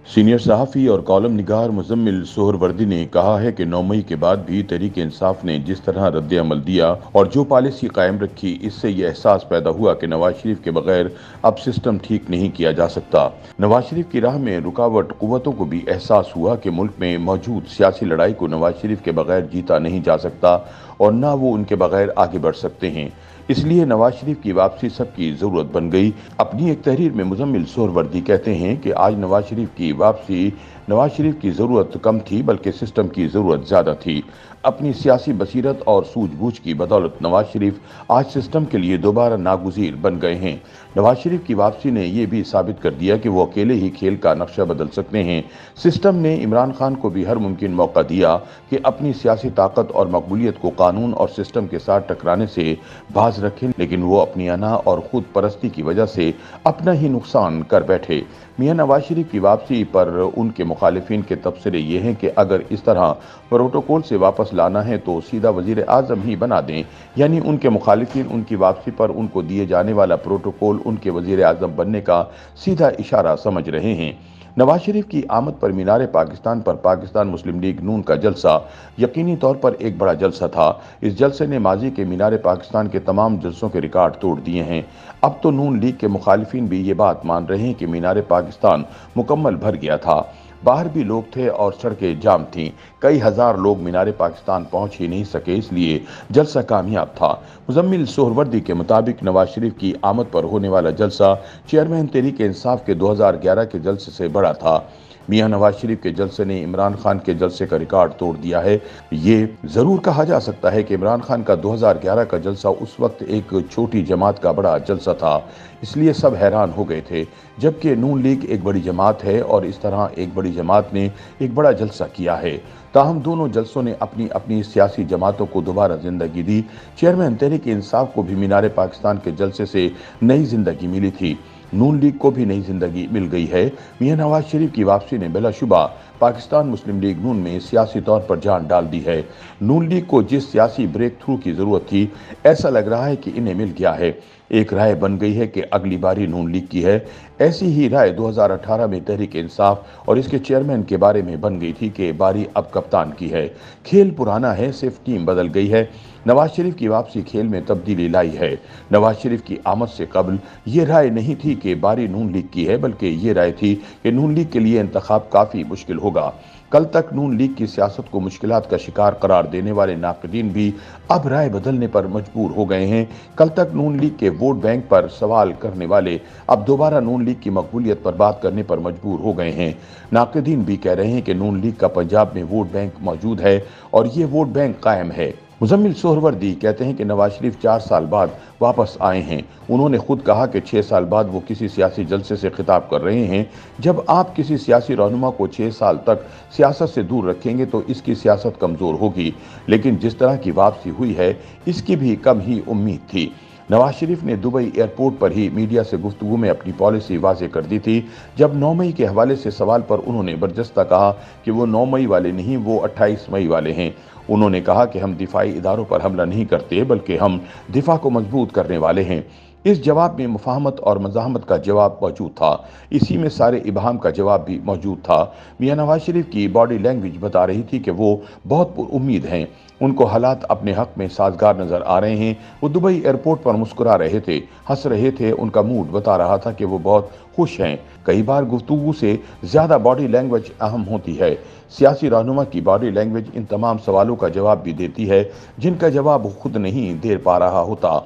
Senior सहाफ़ी और column निगार मुज़म्मिल सोहरवर्दी ने कहा है कि 9 मई के बाद भी तहरीक इंसाफ ने जिस तरह रद्द-ए-अमल दिया और जो पॉलिसी कायम रखी, इससे ये एहसास पैदा हुआ कि नवाज शरीफ के बगैर अब सिस्टम ठीक नहीं किया जा सकता। नवाज शरीफ की राह में रुकावट कुव्वतों को भी एहसास हुआ कि मुल्क में मौजूद सियासी लड़ाई को नवाज शरीफ के बगैर जीता नहीं जा सकता और न वो उनके बगैर आगे बढ़ सकते हैं। इसलिए नवाज शरीफ की वापसी सबकी जरूरत बन गई। अपनी एक तहरीर में मुज़म्मिल सोहरवर्दी कहते हैं कि आज नवाज शरीफ की वापसी नवाज शरीफ की जरूरत कम थी, बल्कि सिस्टम की जरूरत ज्यादा थी। अपनी सियासी बसीरत और सूझबूझ की बदौलत नवाज शरीफ आज सिस्टम के लिए दोबारा नागुज़ीर बन गए हैं। नवाज शरीफ की वापसी ने यह भी साबित कर दिया कि वो अकेले ही खेल का नक्शा बदल सकते हैं। सिस्टम ने इमरान खान को भी हर मुमकिन मौका दिया कि अपनी सियासी ताकत और मकबूलियत को कानून और सिस्टम के साथ टकराने से बाज रखें, लेकिन वो अपनी अना और खुद परस्ती की वजह से अपना ही नुकसान कर बैठे। मियां नवाज शरीफ की वापसी पर उनके मुखालिफिन के तबसरे ये हैं कि अगर इस तरह प्रोटोकॉल से वापस लाना है तो सीधा वजीर आजम ही बना दें, यानी उनके मुखालिफिन उनकी वापसी पर उनको दिए जाने वाला प्रोटोकॉल उनके वजीर आजम बनने का सीधा इशारा समझ रहे हैं। नवाज शरीफ की आमद पर मीनार पाकिस्तान पर पाकिस्तान मुस्लिम लीग नून का जलसा यकीनी तौर पर एक बड़ा जलसा था। इस जलसे ने माजी के मीनार पाकिस्तान के तमाम जलसों के रिकॉर्ड तोड़ दिए हैं। अब तो नून लीग के मुखालिफिन भी ये बात मान रहे हैं कि मीनार पाकिस्तान मुकम्मल भर गया था। बाहर भी लोग थे और सड़कें जाम थीं। कई हजार लोग मीनार पाकिस्तान पहुंच ही नहीं सके, इसलिए जलसा कामयाब था। मुज़म्मिल सोहरवर्दी के मुताबिक नवाज शरीफ की आमद पर होने वाला जलसा चेयरमैन तहरीक इंसाफ के 2011 के जलसे से बड़ा था। मियां नवाज शरीफ के जलसे ने इमरान खान के जलसे का रिकॉर्ड तोड़ दिया है। ये जरूर कहा जा सकता है कि इमरान खान का 2011 का जलसा उस वक्त एक छोटी जमात का बड़ा जलसा था, इसलिए सब हैरान हो गए थे, जबकि नून लीग एक बड़ी जमात है और इस तरह एक बड़ी जमात ने एक बड़ा जलसा किया है। ताहम दोनों जलसों ने अपनी अपनी सियासी जमातों को दोबारा जिंदगी दी। चेयरमैन तहरीक इंसाफ को भी मीनार पाकिस्तान के जलसे से नई जिंदगी मिली थी। नून लीग को भी नई जिंदगी मिल गई है। मियां नवाज शरीफ की वापसी ने बिलाशुबा पाकिस्तान मुस्लिम लीग नून में सियासी तौर पर जान डाल दी है। नून लीग को जिस सियासी ब्रेक थ्रू की जरूरत थी, ऐसा लग रहा है कि इन्हें मिल गया है। एक राय बन गई है कि अगली बारी नून लीग की है। ऐसी ही राय 2018 में तहरीक इंसाफ और इसके चेयरमैन के बारे में बन गई थी कि बारी अब कप्तान की है। खेल पुराना है, सिर्फ टीम बदल गई है। नवाज शरीफ की वापसी खेल में तब्दीली लाई है। नवाज शरीफ की आमद से कबल ये राय नहीं थी कि बारी नून लीग की है, बल्कि ये राय थी कि नून लीग के लिए इंतखाब काफी मुश्किल होगा। कल तक नून लीग की सियासत को मुश्किलात का शिकार करार देने वाले नाक़दीन भी अब राय बदलने पर मजबूर हो गए हैं। कल तक नून लीग के वोट बैंक पर सवाल करने वाले अब दोबारा नून लीग की मकबूलियत पर बात करने पर मजबूर हो गए हैं। नाक़दीन भी कह रहे हैं कि नून लीग का पंजाब में वोट बैंक मौजूद है और ये वोट बैंक कायम है। मुज़म्मिल सोहरवर्दी कहते हैं कि नवाज शरीफ 4 साल बाद वापस आए हैं। उन्होंने खुद कहा कि 6 साल बाद वो किसी सियासी जलसे से खिताब कर रहे हैं। जब आप किसी सियासी रहनुमा को 6 साल तक सियासत से दूर रखेंगे तो इसकी सियासत कमज़ोर होगी, लेकिन जिस तरह की वापसी हुई है इसकी भी कम ही उम्मीद थी। नवाज शरीफ ने दुबई एयरपोर्ट पर ही मीडिया से गुफ्तगू में अपनी पॉलिसी वाज़ेह कर दी थी। जब 9 मई के हवाले से सवाल पर उन्होंने बरजस्ता कहा कि वो 9 मई वाले नहीं, वो 28 मई वाले हैं। उन्होंने कहा कि हम दिफाई इदारों पर हमला नहीं करते, बल्कि हम दिफा को मजबूत करने वाले हैं। इस जवाब में मुफाहमत और मज़ाहमत का जवाब मौजूद था। इसी में सारे इबाहम का जवाब भी मौजूद था। मियां नवाज शरीफ की बॉडी लैंग्वेज बता रही थी कि वो बहुत पुरुम्मीद हैं। उनको हालात अपने हक में साजगार नजर आ रहे हैं। वो दुबई एयरपोर्ट पर मुस्कुरा रहे थे, हंस रहे थे। उनका मूड बता रहा था कि वो बहुत खुश हैं। कई बार गुफ्तगू से ज्यादा बॉडी लैंग्वेज अहम होती है। सियासी रहनुमा की बॉडी लैंग्वेज इन तमाम सवालों का जवाब भी देती है जिनका जवाब वो खुद नहीं दे पा रहा होता।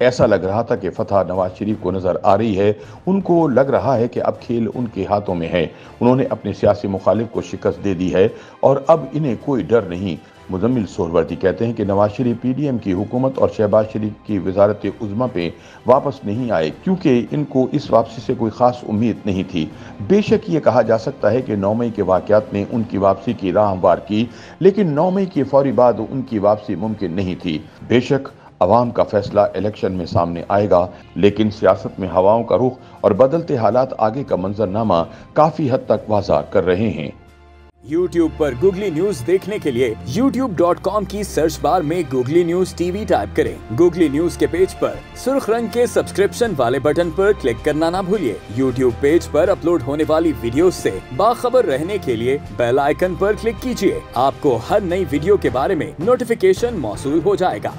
ऐसा लग रहा था कि फतह नवाज शरीफ को नजर आ रही है। उनको लग रहा है कि अब खेल उनके हाथों में है। उन्होंने अपने सियासी मुखालिफ को शिकस्त दे दी है और अब इन्हें कोई डर नहीं। मुज़म्मिल सोहरवर्दी कहते हैं कि नवाज शरीफ पीडीएम की हुकूमत और शहबाज शरीफ की वजारत उज़्मा पे वापस नहीं आए, क्योंकि इनको इस वापसी से कोई खास उम्मीद नहीं थी। बेशक ये कहा जा सकता है कि 9 मई के वाक़यात ने उनकी वापसी की राह हमवार की, लेकिन 9 मई के फौरी बाद उनकी वापसी मुमकिन नहीं थी। बेशक अवाम का फैसला इलेक्शन में सामने आएगा, लेकिन सियासत में हवाओं का रुख और बदलते हालात आगे का मंजरनामा काफी हद तक वाज़ा कर रहे हैं। YouTube पर गूगली न्यूज देखने के लिए youtube.com की सर्च बार में गूगली न्यूज टीवी टाइप करें। गूगली न्यूज के पेज पर सुर्ख रंग के सब्सक्रिप्शन वाले बटन पर क्लिक करना ना भूलिए। YouTube पेज पर अपलोड होने वाली वीडियोस से बाखबर रहने के लिए बेल आइकन पर क्लिक कीजिए। आपको हर नई वीडियो के बारे में नोटिफिकेशन मौसूल हो जाएगा।